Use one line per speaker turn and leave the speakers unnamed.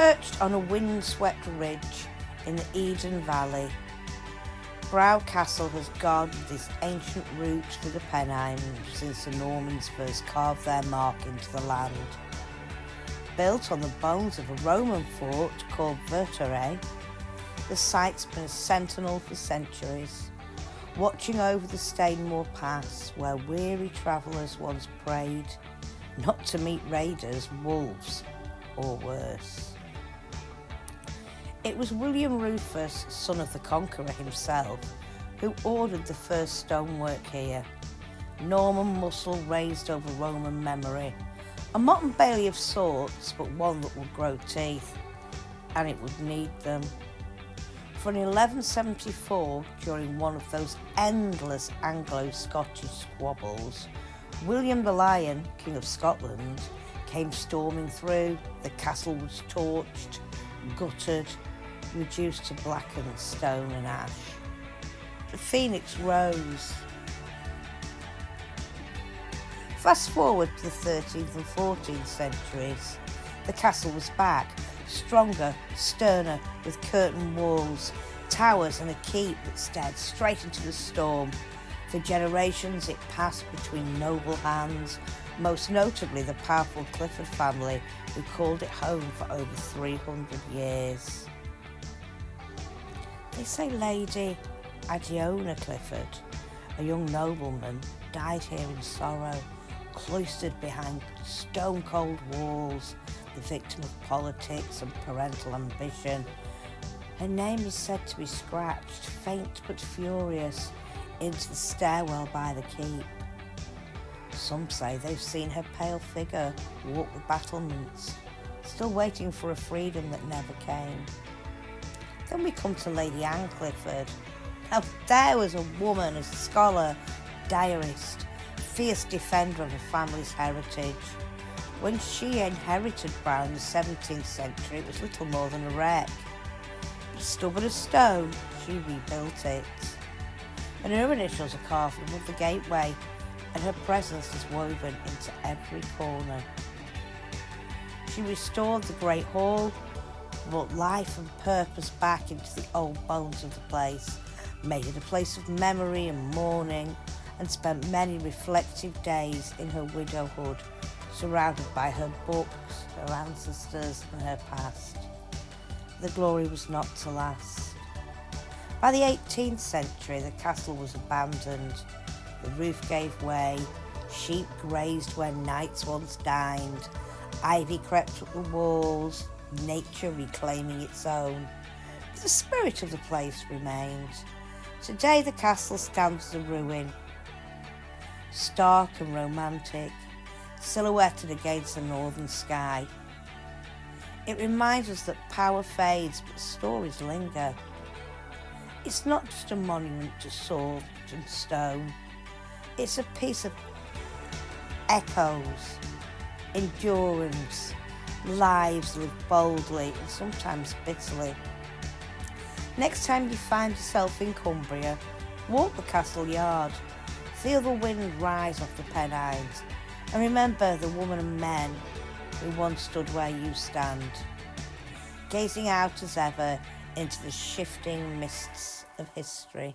Perched on a windswept ridge in the Eden Valley, Brough Castle has guarded this ancient route to the Pennines since the Normans first carved their mark into the land. Built on the bones of a Roman fort called Verterae, the site's been a sentinel for centuries, watching over the Stainmore Pass where weary travellers once prayed not to meet raiders, wolves, or worse. It was William Rufus, son of the Conqueror himself, who ordered the first stonework here. Norman muscle raised over Roman memory, a motte and bailey of sorts, but one that would grow teeth, and it would need them. For in 1174, during one of those endless Anglo-Scottish squabbles, William the Lion, King of Scotland, came storming through. The castle was torched, gutted, reduced to blackened stone and ash. The phoenix rose. Fast forward to the 13th and 14th centuries. The castle was back, stronger, sterner, with curtained walls, towers and a keep that stared straight into the storm. For generations it passed between noble hands, most notably the powerful Clifford family, who called it home for over 300 years. They say Lady Adiona Clifford, a young nobleman, died here in sorrow, cloistered behind stone-cold walls, the victim of politics and parental ambition. Her name is said to be scratched, faint but furious, into the stairwell by the keep. Some say they've seen her pale figure walk the battlements, still waiting for a freedom that never came. Then we come to Lady Anne Clifford. Now there was a woman, a scholar, diarist, fierce defender of her family's heritage. When she inherited Brough in the 17th century, it was little more than a wreck. But stubborn as stone, she rebuilt it. And her initials are carved above the gateway, and her presence is woven into every corner. She restored the Great Hall, brought life and purpose back into the old bones of the place, made it a place of memory and mourning, and spent many reflective days in her widowhood, surrounded by her books, her ancestors and her past. The glory was not to last. By the 18th century, the castle was abandoned. The roof gave way, sheep grazed where knights once dined, ivy crept up the walls, nature reclaiming its own. But the spirit of the place remained. Today the castle stands as a ruin, stark and romantic, silhouetted against the northern sky. It reminds us that power fades, but stories linger. It's not just a monument to sword and stone. It's a piece of echoes, endurance, lives lived boldly and sometimes bitterly. Next time you find yourself in Cumbria, walk the castle yard, feel the wind rise off the Pennines, and remember the women and men who once stood where you stand, gazing out as ever into the shifting mists of history.